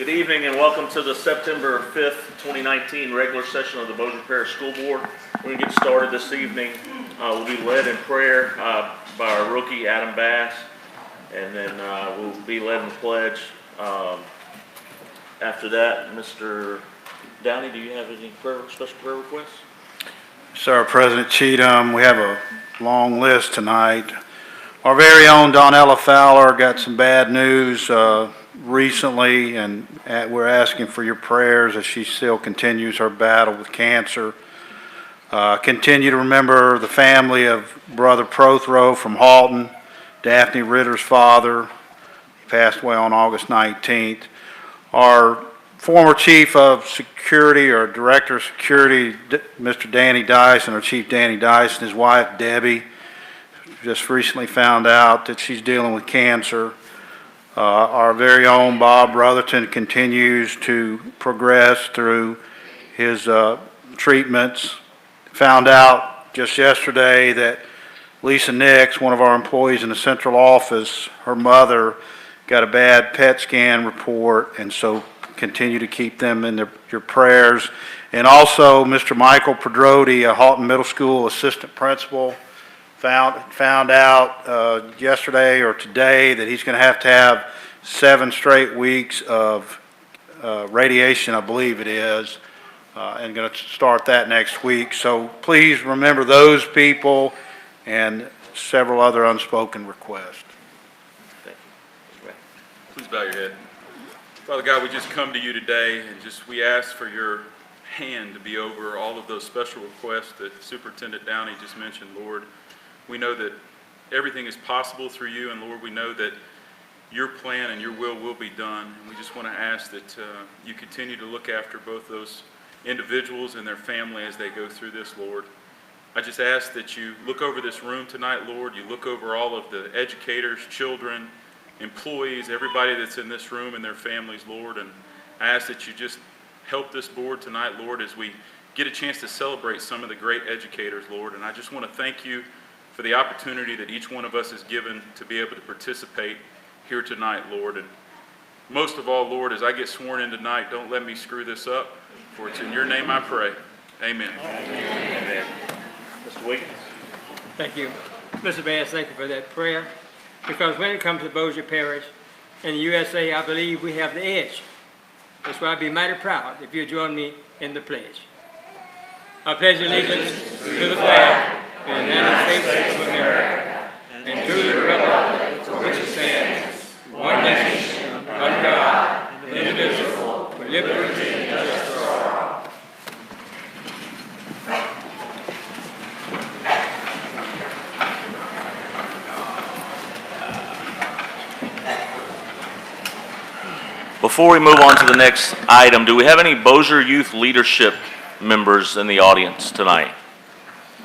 Good evening and welcome to the September 5th, 2019 regular session of the Bossier Parish School Board. We're going to get started this evening. We'll be led in prayer by our rookie, Adam Bass, and then we'll be led in pledge. After that, Mr. Downey, do you have any special prayer requests? Sir, President Cheatham, we have a long list tonight. Our very own Donnella Fowler got some bad news recently, and we're asking for your prayers as she still continues her battle with cancer. Continue to remember the family of Brother Prothrow from Halton, Daphne Ritter's father. He passed away on August 19th. Our former Chief of Security, or Director of Security, Mr. Danny Dyson, or Chief Danny Dyson, his wife Debbie, just recently found out that she's dealing with cancer. Our very own Bob Brotherton continues to progress through his treatments. Found out just yesterday that Lisa Nix, one of our employees in the central office, her mother got a bad PET scan report, and so continue to keep them in your prayers. And also Mr. Michael Pedroti, a Halton Middle School assistant principal, found out yesterday or today that he's going to have 7 straight weeks of radiation, I believe it is, and going to start that next week. So please remember those people and several other unspoken requests. Thank you. Please bow your head. Father God, we just come to you today and we ask for your hand to be over all of those special requests that Superintendent Downey just mentioned, Lord. We know that everything is possible through you, and Lord, we know that your plan and your will be done. And we just want to ask that you continue to look after both those individuals and their family as they go through this, Lord. I just ask that you look over this room tonight, Lord. You look over all of the educators, children, employees, everybody that's in this room and their families, Lord. And I ask that you just help this board tonight, Lord, as we get a chance to celebrate some of the great educators, Lord. And I just want to thank you for the opportunity that each one of us is given to be able to participate here tonight, Lord. And most of all, Lord, as I get sworn in tonight, don't let me screw this up, for it's in your name I pray. Amen. Amen. Mr. Wiggins. Thank you. Mr. Bass, thank you for that prayer. Because when it comes to Bossier Parish and the USA, I believe we have the edge. That's why I'd be mighty proud if you join me in the pledge. I pledge allegiance to the flag of the United States of America and to the republic for which it stands, one nation, under God, indivisible, with liberty and justice for all. Before we move on to the next item, do we have any Bossier Youth Leadership members in the audience tonight?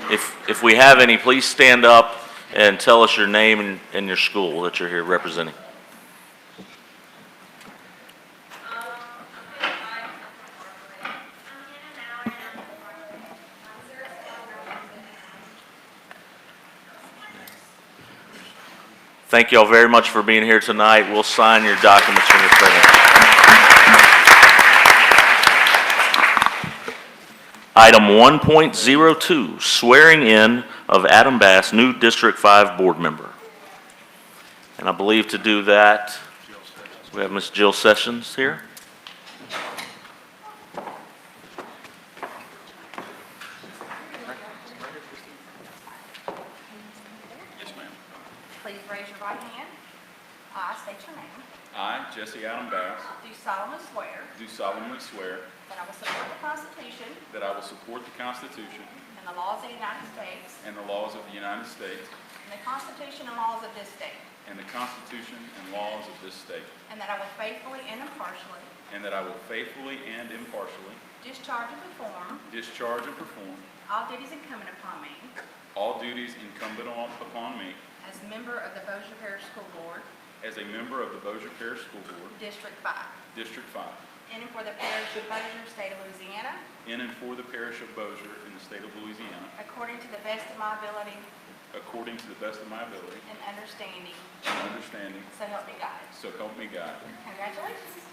If we have any, please stand up and tell us your name and your school that you're here representing. Thank you all very much for being here tonight. We'll sign your documents when you're present. Item 1.02, swearing in of Adam Bass, new District 5 board member. And I believe to do that, we have Ms. Jill Sessions here. Yes, ma'am. Please raise your right hand. I state your name. I, Jesse Adam Bass, Do solemnly swear do solemnly swear that I will support the Constitution that I will support the Constitution and the laws of the United States and the laws of the United States and the Constitution and laws of this state, and the Constitution and laws of this state, and that I will faithfully and impartially and that I will faithfully and impartially discharge and perform all duties incumbent upon me all duties incumbent upon me as a member of the Bossier Parish School Board, as a member of the Bossier Parish School Board, District 5, District 5, in and for the parish of Bossier, state of Louisiana, in and for the parish of Bossier in the state of Louisiana, according to the best of my ability, according to the best of my ability and understanding. and understanding, So help me God. so help me God. Congratulations.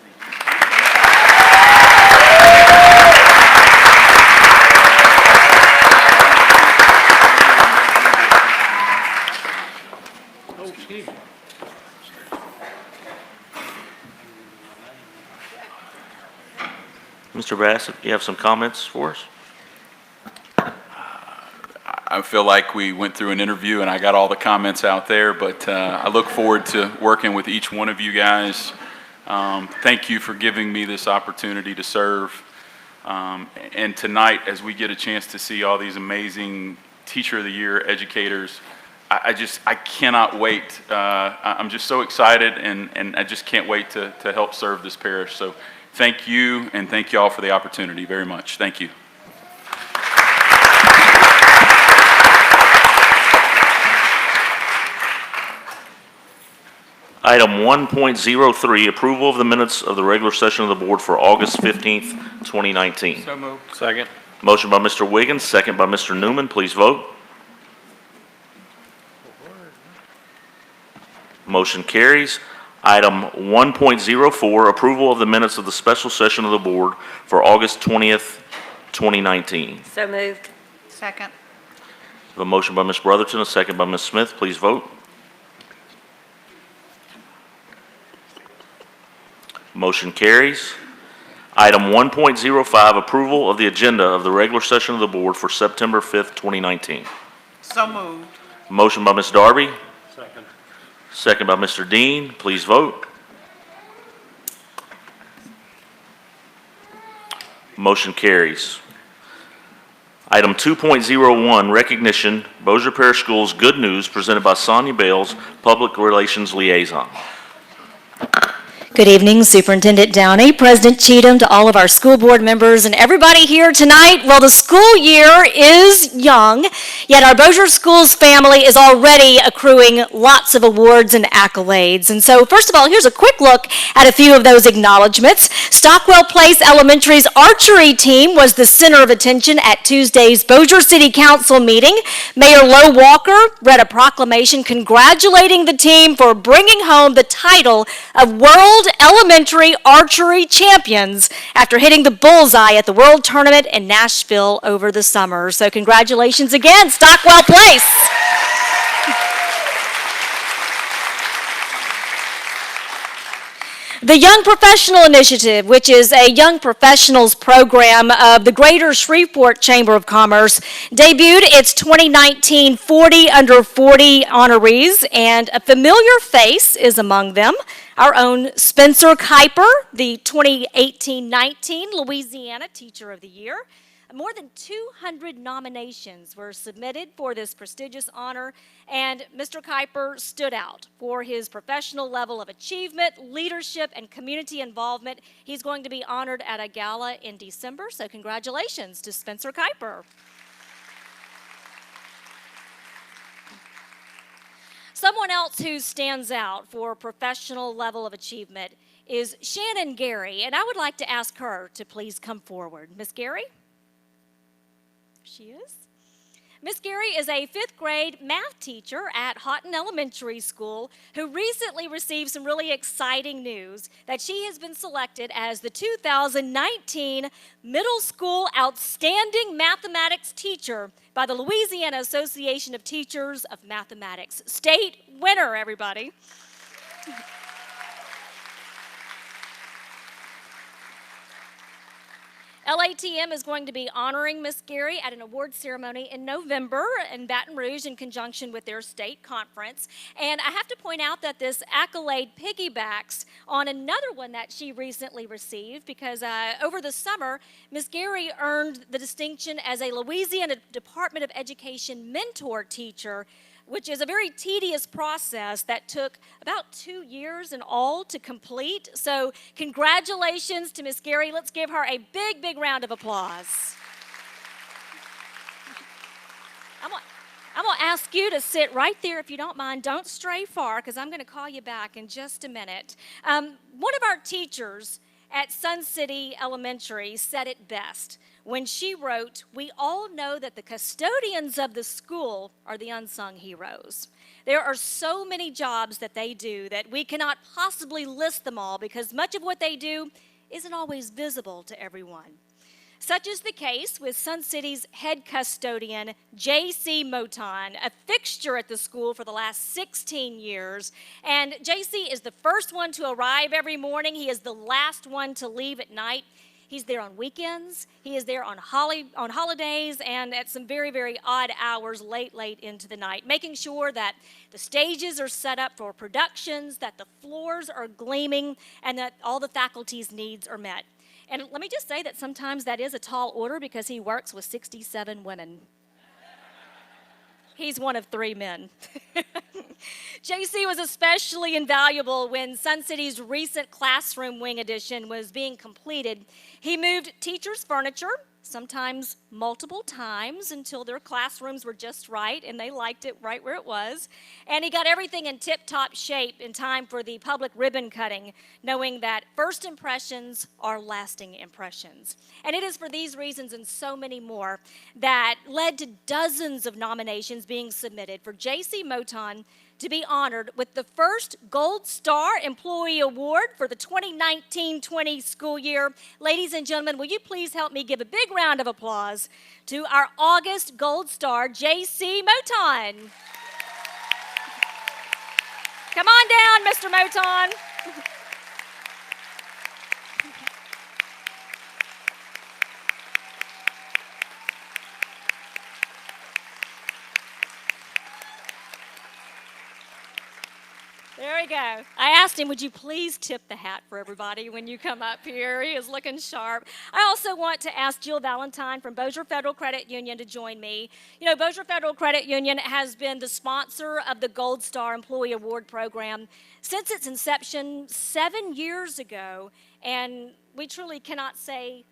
Oh, excuse me. Mr. Bassett, you have some comments for us? I feel like we went through an interview and I got all the comments out there, but I look forward to working with each one of you guys. Thank you for giving me this opportunity to serve. And tonight, as we get a chance to see all these amazing Teacher of the Year educators, I cannot wait. I'm just so excited, and I just can't wait to help serve this parish. So thank you, and thank you all for the opportunity very much. Thank you. Item 1.03, approval of the minutes of the regular session of the board for August 15th, 2019. So moved. Second. Motion by Mr. Wiggins, second by Mr. Newman. Please vote. Motion carries. Item 1.04, approval of the minutes of the special session of the board for August 20th, 2019. So moved. Second. A motion by Ms. Brotherton, a second by Ms. Smith. Please vote. Motion carries. Item 1.05, approval of the agenda of the regular session of the board for September 5th, 2019. So moved. Motion by Ms. Darby, Second. second by Mr. Dean. Please vote. Motion carries. Item 2.01, recognition, Bossier Parish Schools Good News, presented by Sonia Bales, Public Relations Liaison. Good evening, Superintendent Downey, President Cheatham, to all of our school board members and everybody here tonight. Well, the school year is young, yet our Bossier Schools family is already accruing lots of awards and accolades. And so, first of all, here's a quick look at a few of those acknowledgments. Stockwell Place Elementary's archery team was the center of attention at Tuesday's Bossier City Council meeting. Mayor Lowe Walker read a proclamation congratulating the team for bringing home the title of World Elementary Archery Champions after hitting the bullseye at the World Tournament in Nashville over the summer. So congratulations again, Stockwell Place. The Young Professional Initiative, which is a young professionals program of the Greater Shreveport Chamber of Commerce, debuted its 2019 40 Under 40 honorees, and a familiar face is among them. Our own Spencer Kuiper, the 2018-19 Louisiana Teacher of the Year. More than 200 nominations were submitted for this prestigious honor, and Mr. Kuiper stood out for his professional level of achievement, leadership, and community involvement. He's going to be honored at a gala in December, so congratulations to Spencer Kuiper. Someone else who stands out for professional level of achievement is Shannon Gary, and I would like to ask her to please come forward. Miss Gary? She is. Miss Gary is a 5th grade math teacher at Houghton Elementary School who recently received some really exciting news that she has been selected as the 2019 Middle School Outstanding Mathematics Teacher by the Louisiana Association of Teachers of Mathematics. State winner, everybody. LATM is going to be honoring Miss Gary at an award ceremony in November in Baton Rouge in conjunction with their state conference. And I have to point out that this accolade piggybacks on another one that she recently received because over the summer, Miss Gary earned the distinction as a Louisiana Department of Education mentor teacher, which is a very tedious process that took about 2 years in all to complete. So congratulations to Miss Gary. Let's give her a big, big round of applause. I'm going to ask you to sit right there if you don't mind. Don't stray far because I'm going to call you back in just a minute. One of our teachers at Sun City Elementary said it best when she wrote, "We all know that the custodians of the school are the unsung heroes. There are so many jobs that they do that we cannot possibly list them all because much of what they do isn't always visible to everyone." Such is the case with Sun City's head custodian, J.C. Moton, a fixture at the school for the last 16 years. And J.C. is the first one to arrive every morning. He is the last one to leave at night. He's there on weekends. He is there on holidays and at some very, very odd hours late into the night, making sure that the stages are set up for productions, that the floors are gleaming, and that all the faculty's needs are met. And let me just say that sometimes that is a tall order because he works with 67 women. He's one of 3 men. JC was especially invaluable when Sun City's recent classroom wing addition was being completed. He moved teachers' furniture, sometimes multiple times, until their classrooms were just right and they liked it right where it was. And he got everything in tip-top shape in time for the public ribbon cutting, knowing that first impressions are lasting impressions. And it is for these reasons and so many more that led to dozens of nominations being submitted for J.C. Moton to be honored with the first Gold Star Employee Award for the 2019-20 school year. Ladies and gentlemen, will you please help me give a big round of applause to our August Gold Star, J.C. Moton. Come on down, Mr. Moton. There we go. I asked him, would you please tip the hat for everybody when you come up here? He is looking sharp. I also want to ask Jill Valentine from Bossier Federal Credit Union to join me. You know, Bossier Federal Credit Union has been the sponsor of the Gold Star Employee Award Program since its inception 7 years ago, and we truly cannot say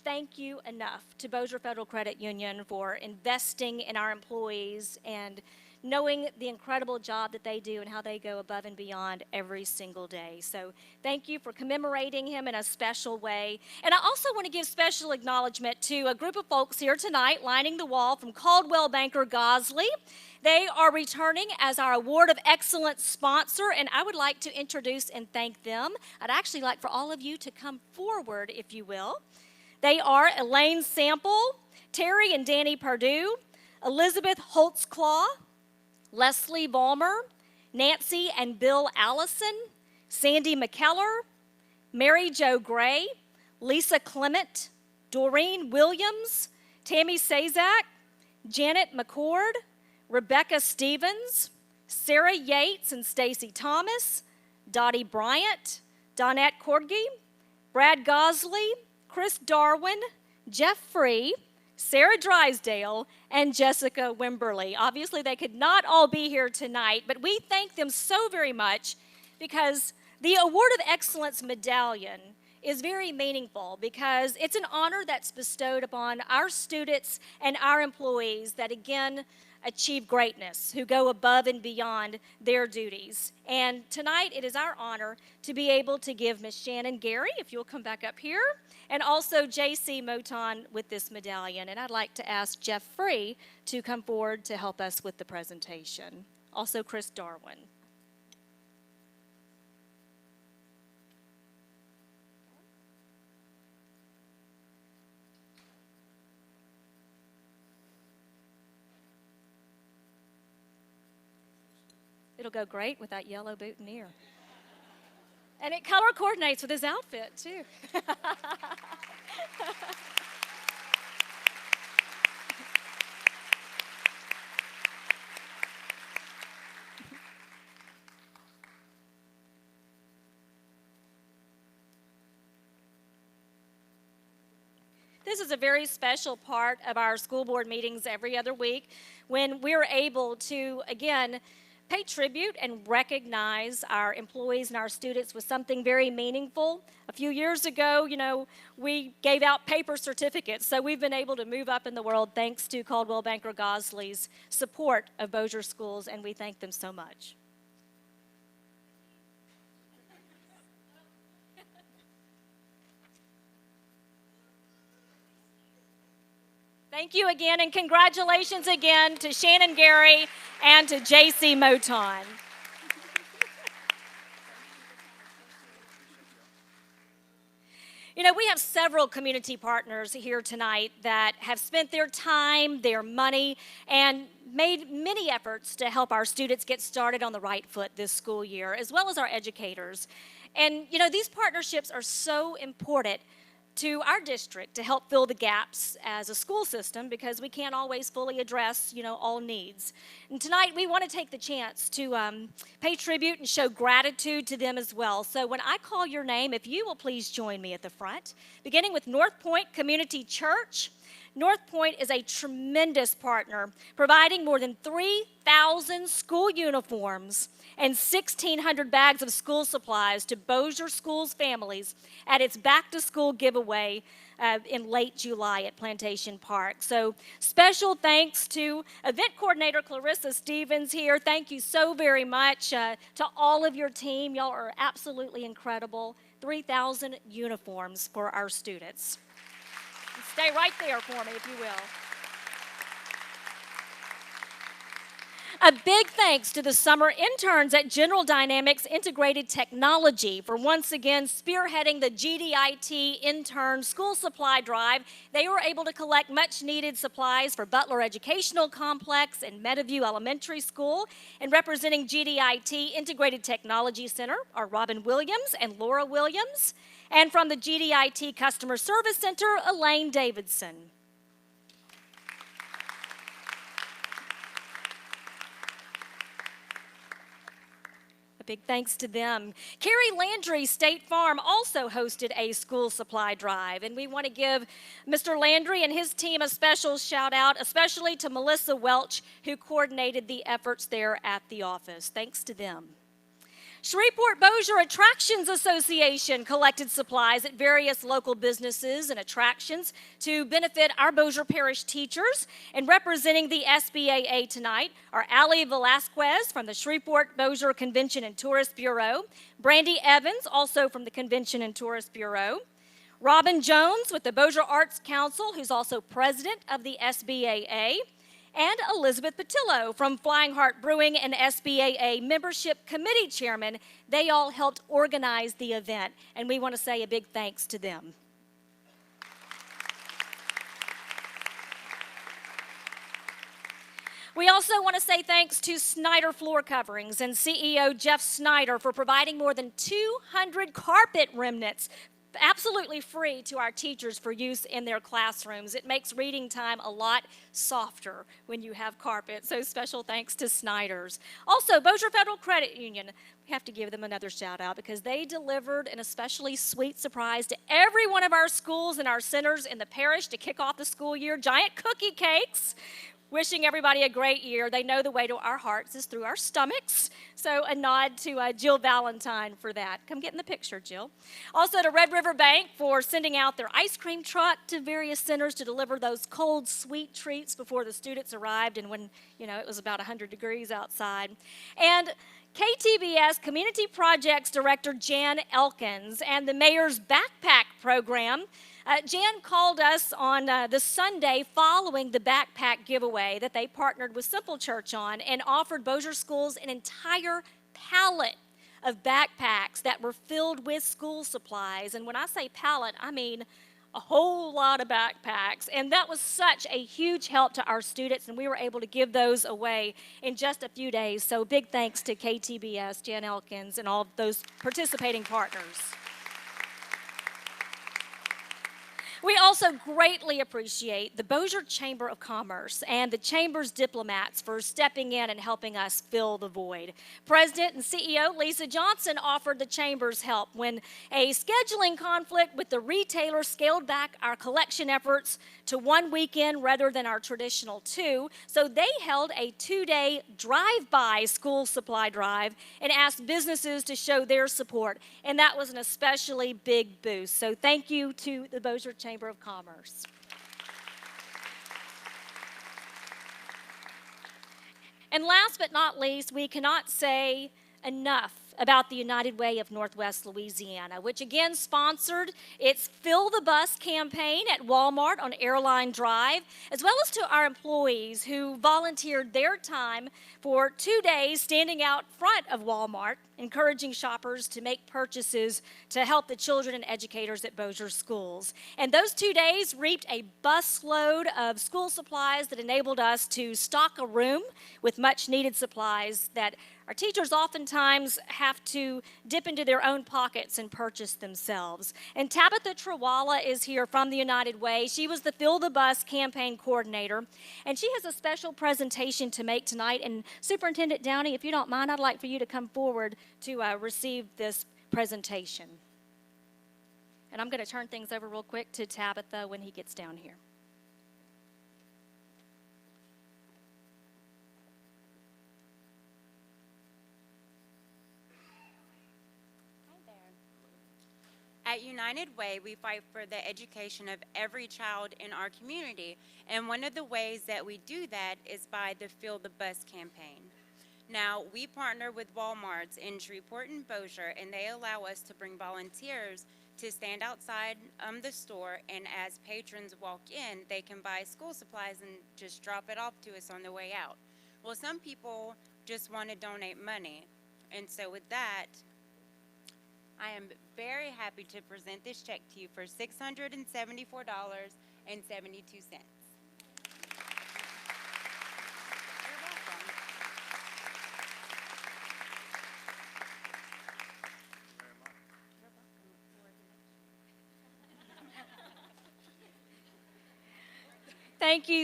thank you enough to Bossier Federal Credit Union for investing in our employees and knowing the incredible job that they do and how they go above and beyond every single day. So thank you for commemorating him in a special way. And I also want to give special acknowledgement to a group of folks here tonight lining the wall from Caldwell Banker Gosley. They are returning as our Award of Excellence sponsor, and I would like to introduce and thank them. I'd actually like for all of you to come forward, if you will. They are Elaine Sample, Terry and Danny Perdue, Elizabeth Holtzclaw, Leslie Balmer, Nancy and Bill Allison, Sandy McKellar, Mary Jo Gray, Lisa Clement, Doreen Williams, Tammy Sazak, Janet McCord, Rebecca Stevens, Sarah Yates and Stacy Thomas, Dottie Bryant, Donette Corgi, Brad Gosley, Chris Darwin, Jeff Free, Sarah Drysdale, and Jessica Wimberly. Obviously, they could not all be here tonight, but we thank them so very much because the Award of Excellence medallion is very meaningful because it's an honor that's bestowed upon our students and our employees that, again, achieve greatness, who go above and beyond their duties. And tonight, it is our honor to be able to give Ms. Shannon Gary, if you'll come back up here, and also J.C. Moton with this medallion. And I'd like to ask Jeff Free to come forward to help us with the presentation. Also, Chris Darwin. It'll go great with that yellow boutonniere. And it color coordinates with his outfit, too. This is a very special part of our school board meetings every other week when we're able to, again, pay tribute and recognize our employees and our students with something very meaningful. A few years ago, you know, we gave out paper certificates, so we've been able to move up in the world thanks to Caldwell Banker Gosley's support of Bossier Schools, and we thank them so much. Thank you again, and congratulations again to Shannon Gary and to J.C. Moton. You know, we have several community partners here tonight that have spent their time, their money, and made many efforts to help our students get started on the right foot this school year, as well as our educators. And, you know, these partnerships are so important to our district to help fill the gaps as a school system because we can't always fully address, you know, all needs. And tonight we want to take the chance to pay tribute and show gratitude to them as well. So when I call your name, if you will please join me at the front, beginning with North Point Community Church. North Point is a tremendous partner, providing more than 3,000 school uniforms and 1,600 bags of school supplies to Bossier Schools families at its back-to-school giveaway in late July at Plantation Park. So special thanks to event coordinator Clarissa Stevens here. Thank you so very much to all of your team. Y'all are absolutely incredible. 3,000 uniforms for our students. Stay right there for me, if you will. A big thanks to the summer interns at General Dynamics Integrated Technology for once again spearheading the GDIT intern school supply drive. They were able to collect much needed supplies for Butler Educational Complex and Meadowview Elementary School. And representing GDIT Integrated Technology Center are Robin Williams and Laura Williams. And from the GDIT Customer Service Center, Elaine Davidson. A big thanks to them. Carrie Landry State Farm also hosted a school supply drive, and we want to give Mr. Landry and his team a special shout out, especially to Melissa Welch, who coordinated the efforts there at the office. Thanks to them. Shreveport-Bossier Attractions Association collected supplies at various local businesses and attractions to benefit our Bossier Parish teachers. And representing the SBAA tonight are Ali Velasquez from the Shreveport-Bossier Convention and Tourist Bureau, Brandy Evans, also from the Convention and Tourist Bureau, Robin Jones with the Bossier Arts Council, who's also president of the SBAA, and Elizabeth Patillo from Flying Heart Brewing and SBAA Membership Committee Chairman. They all helped organize the event, and we want to say a big thanks to them. We also want to say thanks to Snyder Floor Coverings and CEO Jeff Snyder for providing more than 200 carpet remnants absolutely free to our teachers for use in their classrooms. It makes reading time a lot softer when you have carpet, so special thanks to Snyder's. Also, Bossier Federal Credit Union, we have to give them another shout out because they delivered an especially sweet surprise to every one of our schools and our centers in the parish to kick off the school year. Giant cookie cakes. Wishing everybody a great year. They know the way to our hearts is through our stomachs. So a nod to Jill Valentine for that. Come get in the picture, Jill. Also to Red River Bank for sending out their ice cream truck to various centers to deliver those cold, sweet treats before the students arrived and when, you know, it was about 100 degrees outside. And KTBS Community Projects Director Jan Elkins and the Mayor's Backpack Program. Jan called us on the Sunday following the backpack giveaway that they partnered with Simple Church on and offered Bossier Schools an entire pallet of backpacks that were filled with school supplies. And when I say pallet, I mean a whole lot of backpacks. And that was such a huge help to our students, and we were able to give those away in just a few days. So big thanks to KTBS, Jan Elkins, and all of those participating partners. We also greatly appreciate the Bossier Chamber of Commerce and the Chamber's diplomats for stepping in and helping us fill the void. President and CEO Lisa Johnson offered the Chamber's help when a scheduling conflict with the retailer scaled back our collection efforts to one weekend rather than our traditional two. So they held a 2-day drive-by school supply drive and asked businesses to show their support. And that was an especially big boost. So thank you to the Bossier Chamber of Commerce. And last but not least, we cannot say enough about the United Way of Northwest Louisiana, which again sponsored its Fill the Bus campaign at Walmart on Airline Drive, as well as to our employees who volunteered their time for 2 days standing out front of Walmart, encouraging shoppers to make purchases to help the children and educators at Bossier schools. And those 2 days reaped a busload of school supplies that enabled us to stock a room with much needed supplies that our teachers oftentimes have to dip into their own pockets and purchase themselves. And Tabitha Trawala is here from the United Way. She was the Fill the Bus campaign coordinator, and she has a special presentation to make tonight. And Superintendent Downey, if you don't mind, I'd like for you to come forward to receive this presentation. And I'm going to turn things over real quick to Tabitha when he gets down here. At United Way, we fight for the education of every child in our community, and one of the ways that we do that is by the Fill the Bus campaign. Now, we partner with Walmart's in Shreveport and Bossier, and they allow us to bring volunteers to stand outside the store, and as patrons walk in, they can buy school supplies and just drop it off to us on the way out. Well, some people just want to donate money, and so with that, I am very happy to present this check to you for $674.72.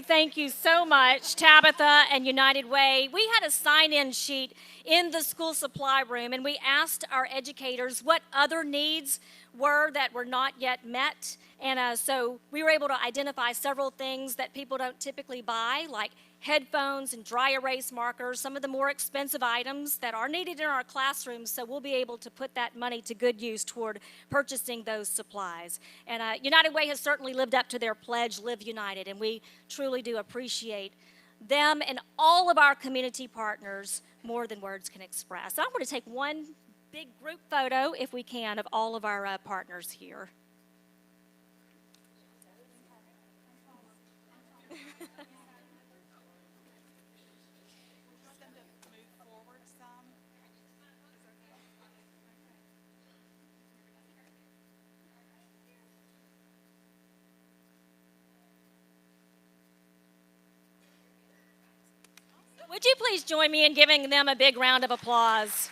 Thank you so much, Tabitha and United Way. We had a sign-in sheet in the school supply room, and we asked our educators what other needs were that were not yet met. And so we were able to identify several things that people don't typically buy, like headphones and dry erase markers, some of the more expensive items that are needed in our classrooms, so we'll be able to put that money to good use toward purchasing those supplies. And United Way has certainly lived up to their pledge, Live United, and we truly do appreciate them and all of our community partners more than words can express. I want to take one big group photo, if we can, of all of our partners here. Would you please join me in giving them a big round of applause?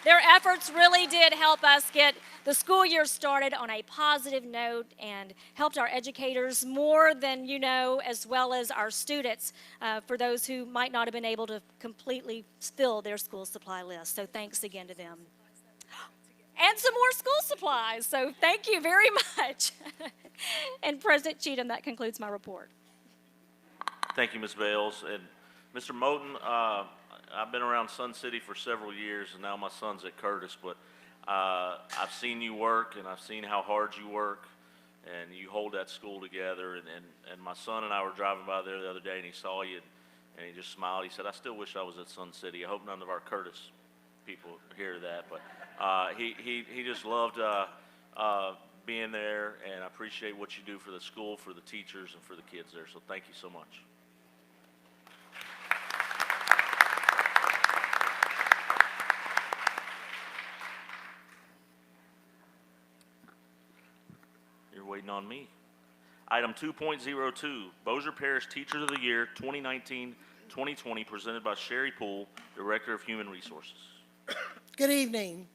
Their efforts really did help us get the school year started on a positive note and helped our educators more than you know, as well as our students, for those who might not have been able to completely fill their school supply list. So thanks again to them. And some more school supplies, so thank you very much. And President Cheatham, that concludes my report. Thank you, Ms. Bales. And Mr. Moten, I've been around Sun City for several years, and now my son's at Curtis, but I've seen you work, and I've seen how hard you work, and you hold that school together. And my son and I were driving by there the other day, and he saw you, and he just smiled. He said, I still wish I was at Sun City. I hope none of our Curtis people hear that. But he just loved being there, and I appreciate what you do for the school, for the teachers, and for the kids there. So thank you so much. Waiting on me. Item 2.02, Bossier Parish Teacher of the Year 2019-2020, presented by Sherry Poole, Director of Human Resources. Good evening.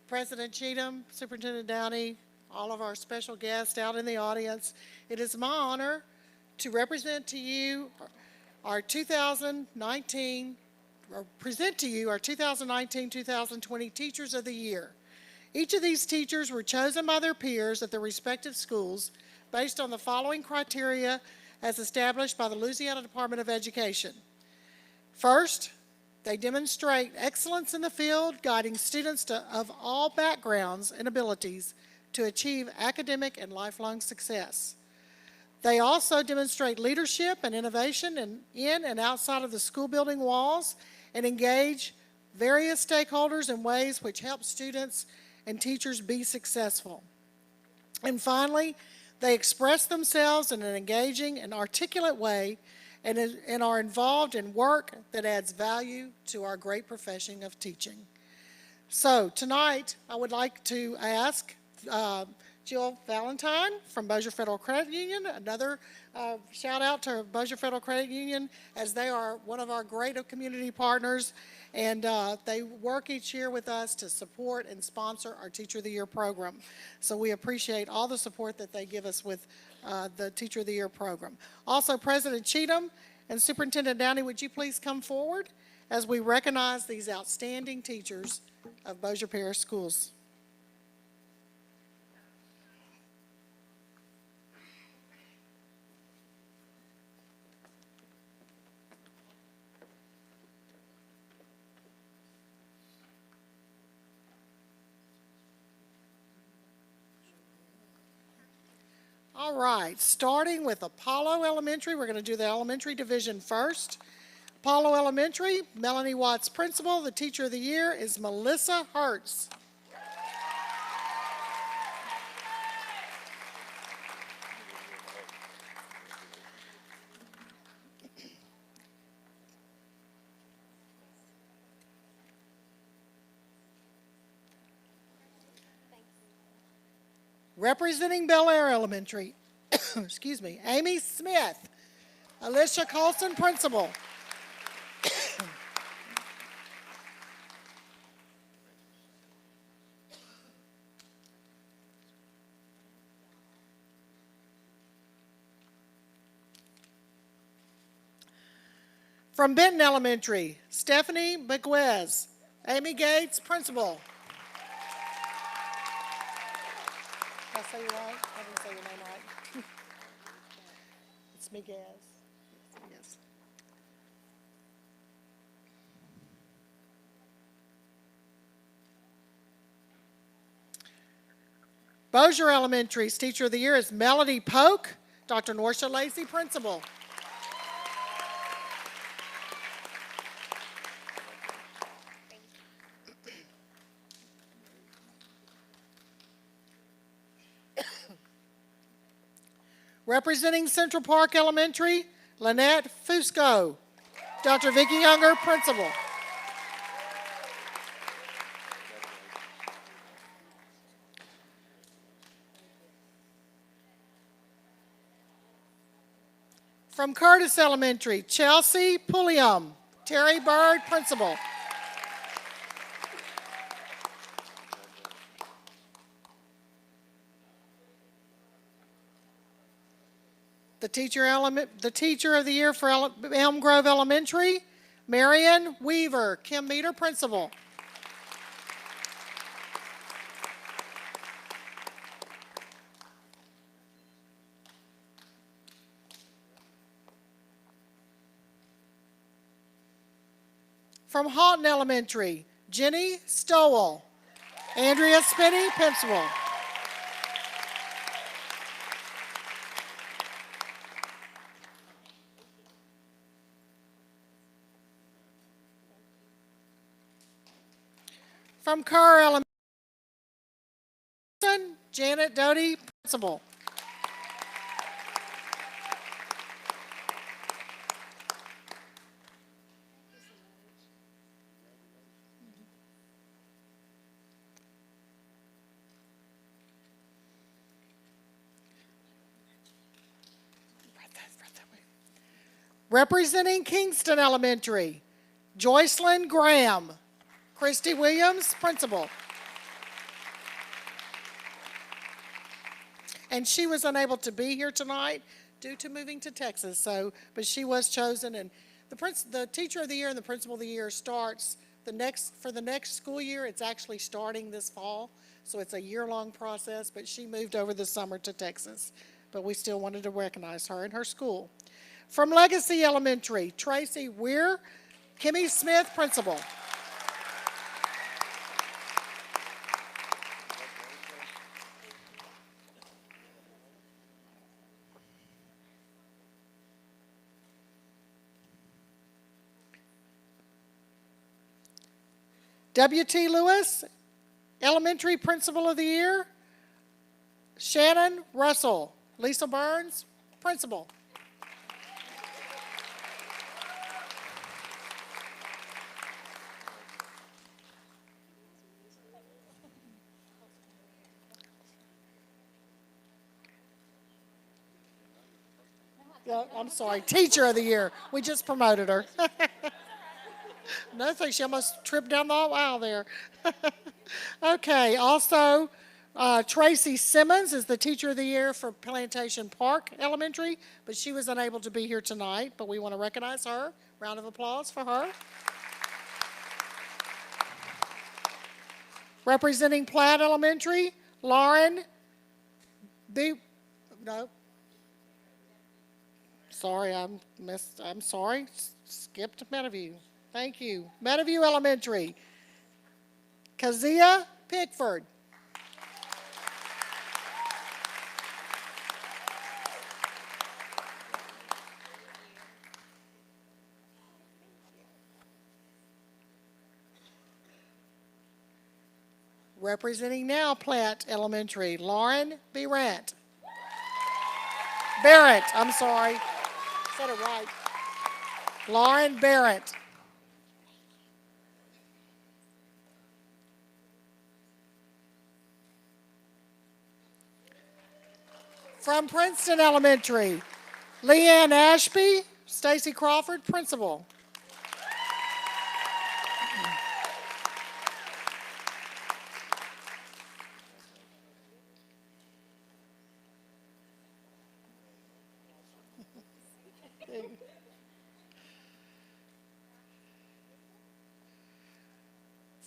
President Cheatham, Superintendent Downey, all of our special guests out in the audience. It is my honor to represent to you our 2019, or present to you our 2019-2020 Teachers of the Year. Each of these teachers were chosen by their peers at their respective schools based on the following criteria as established by the Louisiana Department of Education. First, they demonstrate excellence in the field, guiding students of all backgrounds and abilities to achieve academic and lifelong success. They also demonstrate leadership and innovation in and outside of the school building walls and engage various stakeholders in ways which help students and teachers be successful. And finally, they express themselves in an engaging and articulate way and are involved in work that adds value to our great profession of teaching. So tonight, I would like to ask Jill Valentine from Bossier Federal Credit Union, another shout out to Bossier Federal Credit Union, as they are one of our great community partners, and they work each year with us to support and sponsor our Teacher of the Year program. So we appreciate all the support that they give us with the Teacher of the Year program. Also, President Cheatham and Superintendent Downey, would you please come forward as we recognize these outstanding teachers of Bossier Parish Schools. All right, starting with Apollo Elementary, we're going to do the elementary division first. Apollo Elementary, Melanie Watts principal. The Teacher of the Year is Melissa Hertz. Representing Bel Air Elementary, excuse me, Amy Smith, Alicia Colson principal. From Benton Elementary, Stephanie McGuez, Amy Gates, principal. Did I say you right? I didn't say your name right. It's Miguez. Yes. Bossier Elementary's Teacher of the Year is Melody Polk, Dr. Norcia Lacey, principal. Representing Central Park Elementary, Lynette Fusco, Dr. Vicki Younger, principal. From Curtis Elementary, Chelsea Pulliam, Terry Bird, principal. The Teacher of the Year for Elm Grove Elementary, Marion Weaver, Kim Meter, principal. From Houghton Elementary, Jenny Stowell, Andrea Spinney, principal. From Kerr Elementary, Janet Doty, principal. Representing Kingston Elementary, Joycelyn Graham, Christy Williams, principal. And she was unable to be here tonight due to moving to Texas, but she was chosen. And the Teacher of the Year and the Principal of the Year starts for the next school year. It's actually starting this fall, so it's a year-long process, but she moved over this summer to Texas. But we still wanted to recognize her and her school. From Legacy Elementary, Tracy Weir, Kimmy Smith, principal. W.T. Lewis, Elementary Principal of the Year. Shannon Russell. Lisa Burns, Principal. I'm sorry, Teacher of the Year. We just promoted her. Another thing, she almost tripped down the aisle there. Okay, also, Tracy Simmons is the Teacher of the Year for Plantation Park Elementary, but she was unable to be here tonight, but we want to recognize her. Round of applause for her. Representing Platt Elementary, Lauren I'm sorry, skipped Meadowview. Thank you. Meadowview Elementary, Kazia Pickford. Representing now Platt Elementary, Lauren Barrett. I'm sorry. Said it right. Lauren Barrett. From Princeton Elementary, Leanne Ashby, Stacy Crawford, Principal.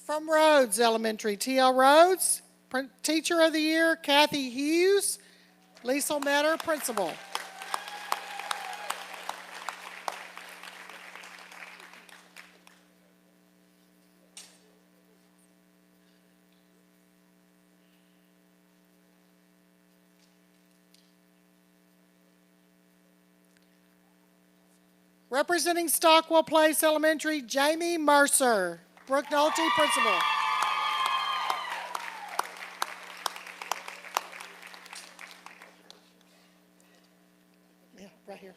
From Rhodes Elementary, T.L. Rhodes, Teacher of the Year, Kathy Hughes, Liesel Metter, Principal. Representing Stockwell Place Elementary, Jamie Mercer, Brooke Nolte, Principal. Yeah, right here.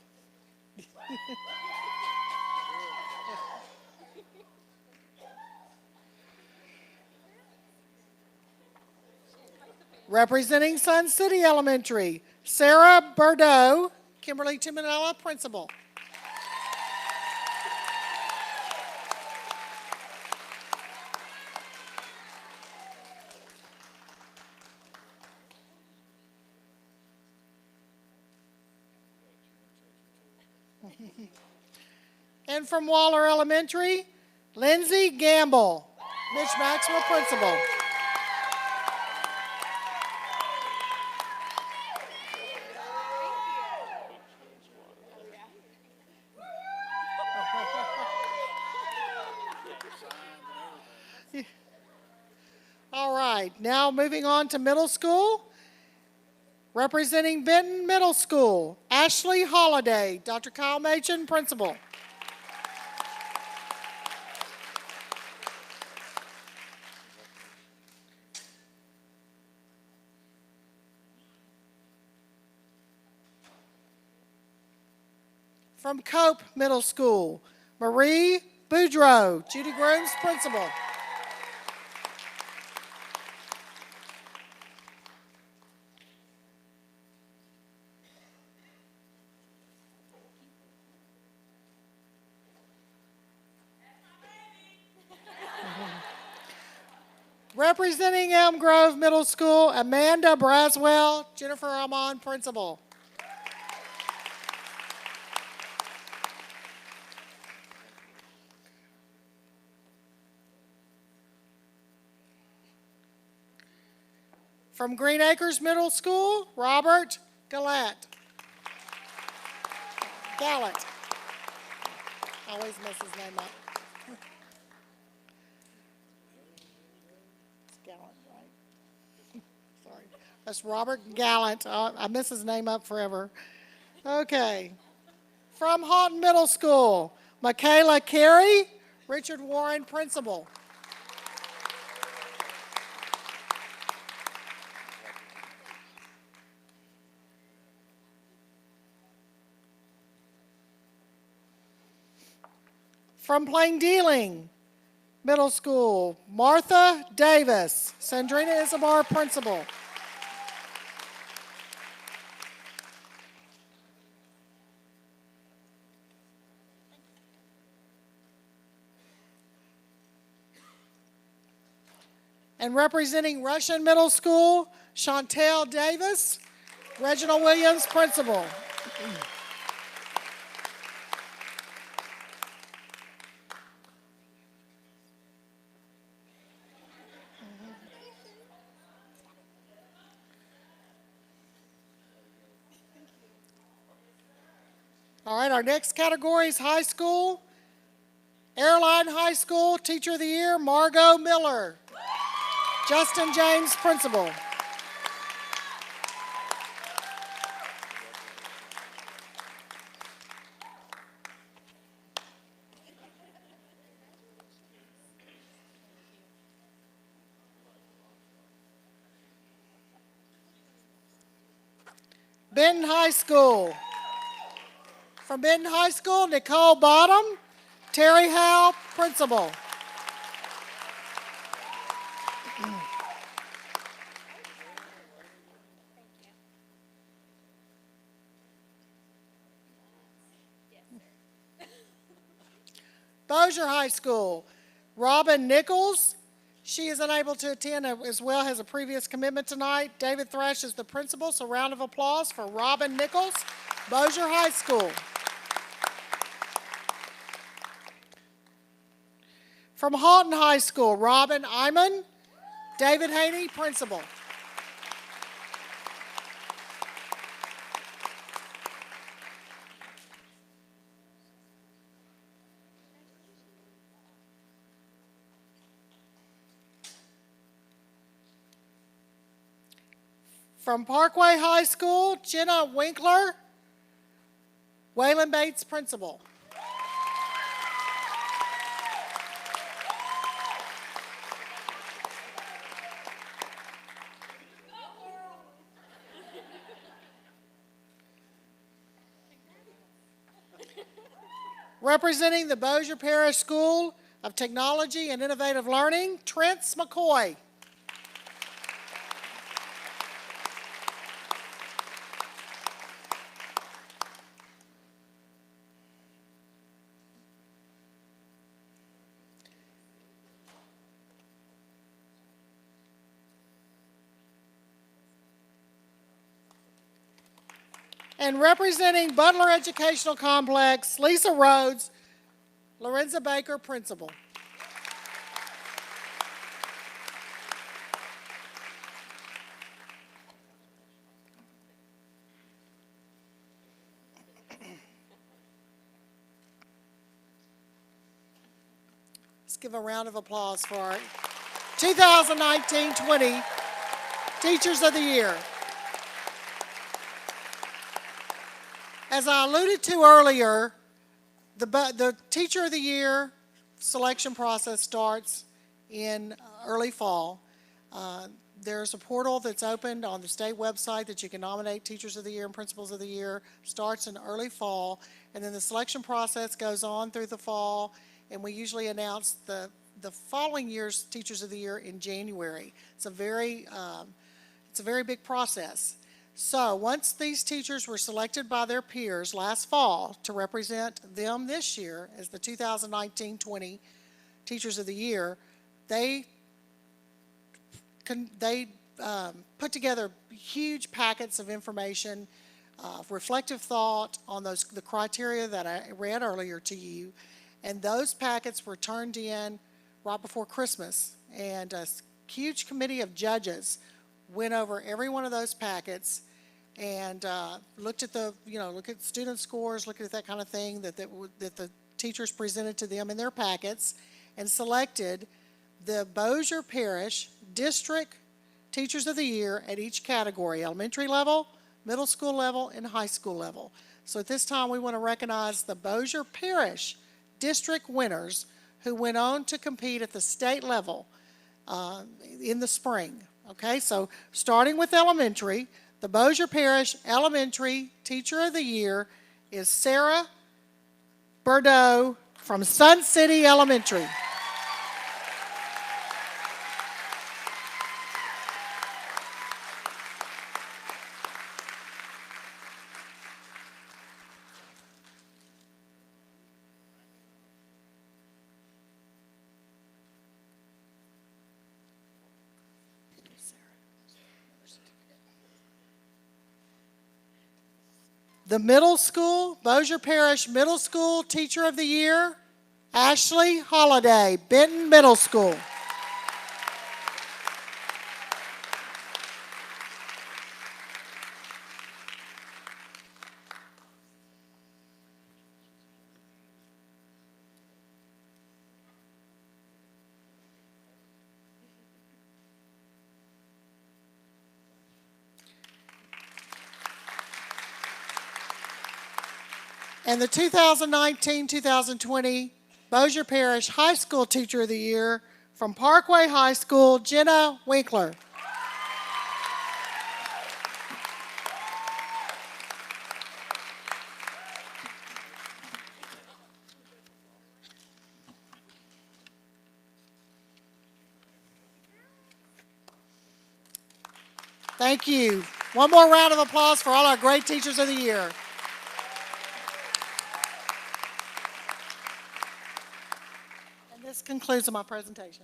Representing Sun City Elementary, Sarah Bordeaux, Kimberly Timonella, Principal. And from Waller Elementary, Lindsay Gamble, Mitch Maxwell, Principal. All right, now moving on to middle school. Representing Benton Middle School, Ashley Holliday, Dr. Kyle Machin, Principal. From Cope Middle School, Marie Boudreau, Judy Grooms, Principal. Representing Elm Grove Middle School, Amanda Braswell, Jennifer Armand, Principal. From Green Acres Middle School, Robert Gallant. I always mess his name up. It's Gallant, right? Sorry. That's Robert Gallant. I mess his name up forever. Okay. From Houghton Middle School, Michaela Carey, Richard Warren, Principal. From Plain Dealing Middle School, Martha Davis, Sandrina Isamar, principal. And representing Russian Middle School, Chantel Davis, Reginald Williams, principal. All right, our next category is high school. Airline High School, Teacher of the Year, Margot Miller. Justin James, principal. Benton High School. From Benton High School, Nicole Bottom, Terry Howe, principal. Bossier High School, Robin Nichols. She is unable to attend as well, has a previous commitment tonight. David Thresh is the principal, so round of applause for Robin Nichols, Bossier High School. From Halton High School, Robin Iman, David Haney, principal. From Parkway High School, Jenna Winkler, Waylon Bates, principal. Representing the Bossier Parish School of Technology and Innovative Learning, Trent McCoy. And representing Butler Educational Complex, Lisa Rhodes, Lorenza Baker, principal. Let's give a round of applause for our 2019-20 Teachers of the Year. As I alluded to earlier, the Teacher of the Year selection process starts in early fall. There's a portal that's opened on the state website that you can nominate Teachers of the Year and Principals of the Year. Starts in early fall, and then the selection process goes on through the fall, and we usually announce the following year's Teachers of the Year in January. It's a very big process. So once these teachers were selected by their peers last fall to represent them this year as the 2019-20 Teachers of the Year, they put together huge packets of information, reflective thought on the criteria that I read earlier to you, and those packets were turned in right before Christmas, and a huge committee of judges went over every one of those packets and looked at look at student scores, looked at that kind of thing that the teachers presented to them in their packets, and selected the Bossier Parish District Teachers of the Year at each category: elementary level, middle school level, and high school level. So at this time, we want to recognize the Bossier Parish District winners who went on to compete at the state level in the spring. Okay, so starting with elementary, the Bossier Parish Elementary Teacher of the Year is Sarah Bordeaux from Sun City Elementary. The middle school, Bossier Parish Middle School Teacher of the Year, Ashley Holliday, Benton Middle School. And the 2019-2020 Bossier Parish High School Teacher of the Year from Parkway High School, Jenna Winkler. Thank you. One more round of applause for all our great Teachers of the Year. And this concludes my presentation.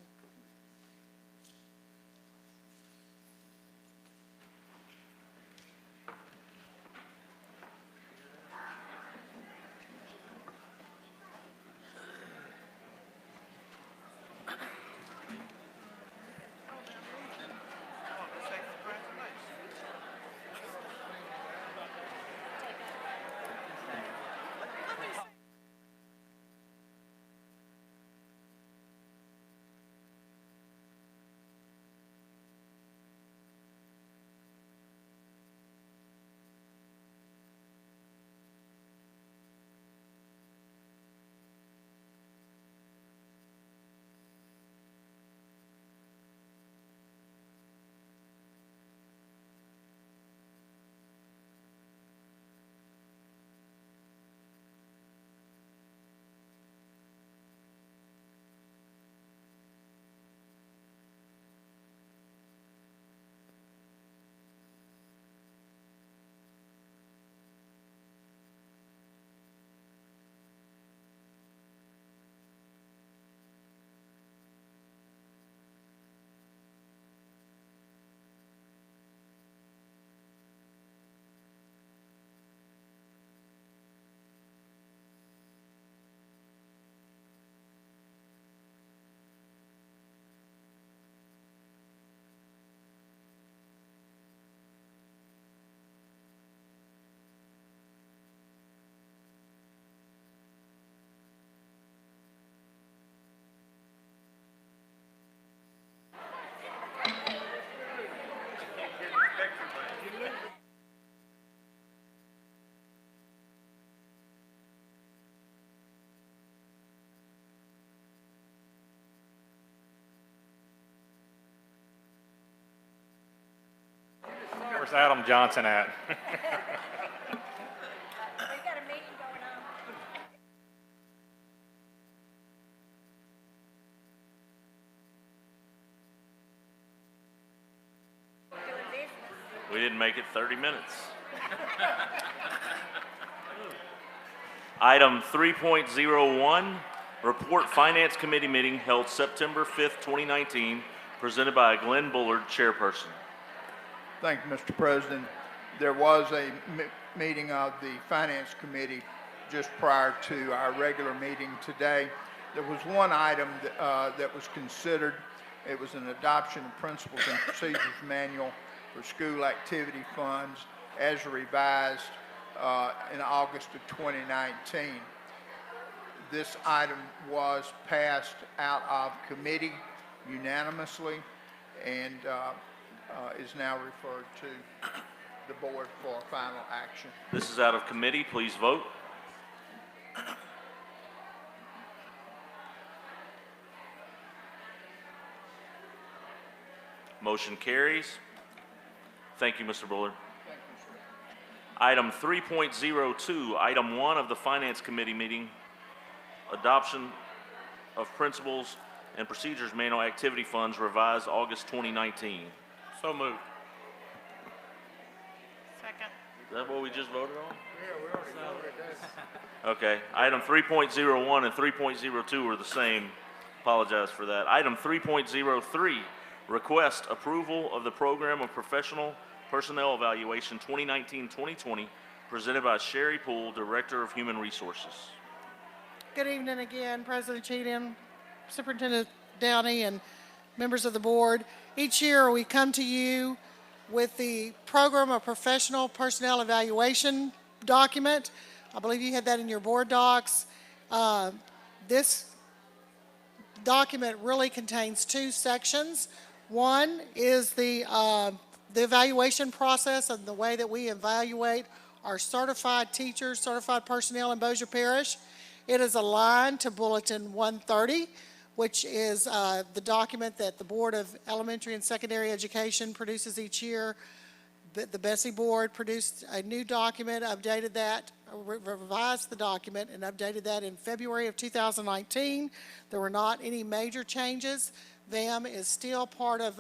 Where's Adam Johnson at? We've got a meeting going on. Doing business. We didn't make it 30 minutes. Item 3.01, Report Finance Committee meeting held September 5th, 2019, presented by Glenn Bullard, Chairperson. Thank you, Mr. President. There was a meeting of the Finance Committee just prior to our regular meeting today. There was one item that was considered. It was an adoption of principles and procedures manual for school activity funds as revised in August of 2019. This item was passed out of committee unanimously and is now referred to the board for final action. This is out of committee. Please vote. Motion carries. Thank you, Mr. Bullard. Item 3.02, item 1 of the Finance Committee meeting adoption of principles and procedures manual activity funds revised August 2019. So moved. Second. Is that what we just voted on? Yeah, we already voted that. Okay, item 3.01 and 3.02 are the same. Apologize for that. Item 3.03, request approval of the Program of Professional Personnel Evaluation 2019-2020, presented by Sherry Poole, Director of Human Resources. Good evening again, President Cheatham, Superintendent Downey, and members of the board. Each year, we come to you with the Program of Professional Personnel Evaluation document. I believe you had that in your board docs. This document really contains two sections. One is the evaluation process and the way that we evaluate our certified teachers, certified personnel in Bossier Parish. It is aligned to Bulletin 130, which is the document that the Board of Elementary and Secondary Education produces each year. The Bossier Board produced a new document, updated that, revised the document, and updated that in February of 2019. There were not any major changes. VAM is still part of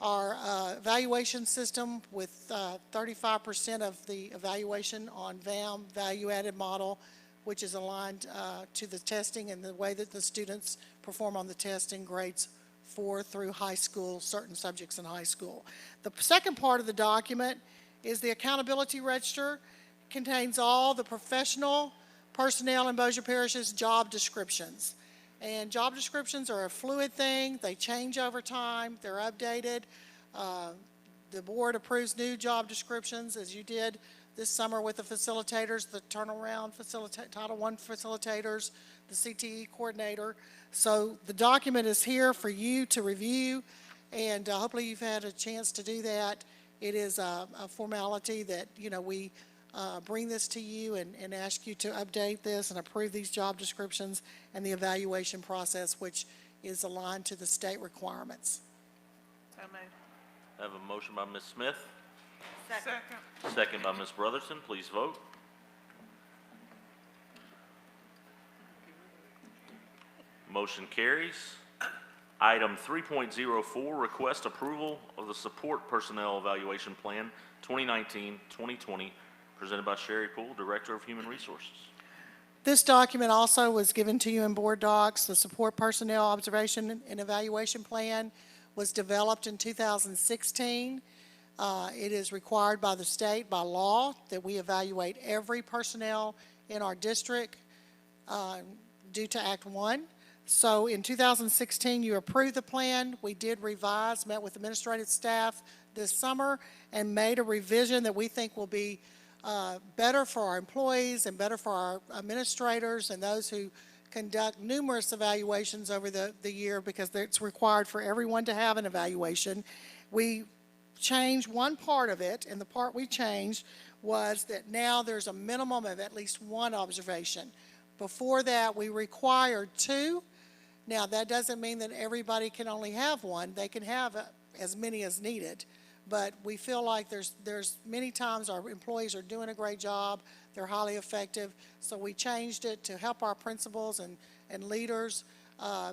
our evaluation system, with 35% of the evaluation on VAM, value-added model, which is aligned to the testing and the way that the students perform on the testing grades 4 through high school, certain subjects in high school. The second part of the document is the accountability register. It contains all the professional personnel in Bossier Parish's job descriptions. And job descriptions are a fluid thing. They change over time. They're updated. The board approves new job descriptions, as you did this summer with the facilitators, the turnaround Title I facilitators, the CTE coordinator. So the document is here for you to review, and hopefully you've had a chance to do that. It is a formality that, we bring this to you and ask you to update this and approve these job descriptions and the evaluation process, which is aligned to the state requirements. So moved. I have a motion by Ms. Smith, Second. second by Ms. Brotherson. Please vote. Motion carries. Item 3.04, request approval of the Support Personnel Evaluation Plan 2019-2020, presented by Sherry Poole, Director of Human Resources. This document also was given to you in board docs. The Support Personnel Observation and Evaluation Plan was developed in 2016. It is required by the state, by law, that we evaluate every personnel in our district due to Act 1. So in 2016, you approved the plan. We did revise, met with administrative staff this summer, and made a revision that we think will be better for our employees and better for our administrators and those who conduct numerous evaluations over the year, because it's required for everyone to have an evaluation. We changed one part of it, and the part we changed was that now there's a minimum of at least one observation. Before that, we required 2. Now, that doesn't mean that everybody can only have one. They can have as many as needed. But we feel like there's many times our employees are doing a great job. They're highly effective. So we changed it to help our principals and leaders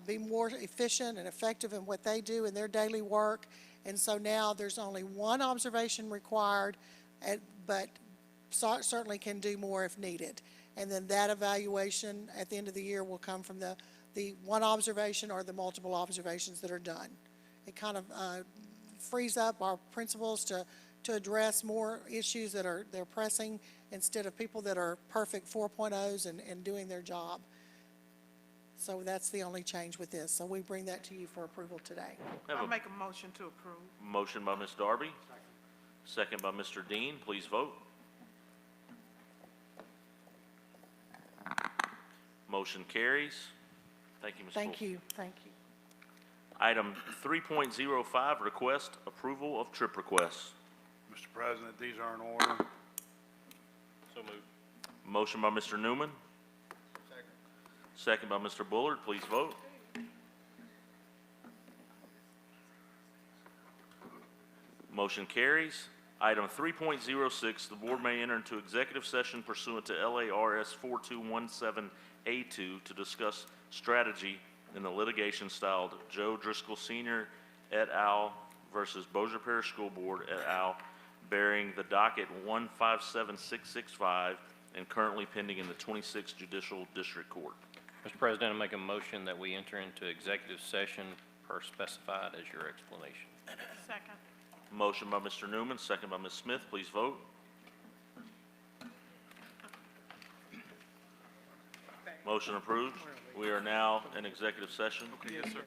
be more efficient and effective in what they do in their daily work. And so now there's only one observation required, but certainly can do more if needed. And then that evaluation at the end of the year will come from the one observation or the multiple observations that are done. It kind of frees up our principals to address more issues that they're pressing, instead of people that are perfect 4.0s and doing their job. So that's the only change with this. So we bring that to you for approval today. I'll make a motion to approve. Motion by Ms. Darby, second by Mr. Dean. Please vote. Motion carries. Thank you, Ms. Poole. Thank you. Thank you. Item 3.05, request approval of trip requests. Mr. President, these are in order. So moved. Motion by Mr. Newman, second by Mr. Bullard. Please vote. Motion carries. Item 3.06, the board may enter into executive session pursuant to LARS A2 to discuss strategy in the litigation styled Joe Driscoll Sr. et al. Versus Bossier Parish School Board et al. Bearing the docket 157665 and currently pending in the 26th Judicial District Court. Mr. President, I make a motion that we enter into executive session per specified as your explanation. Second. Motion by Mr. Newman, second by Ms. Smith. Please vote. Motion approved. We are now in executive session. Yes, sir.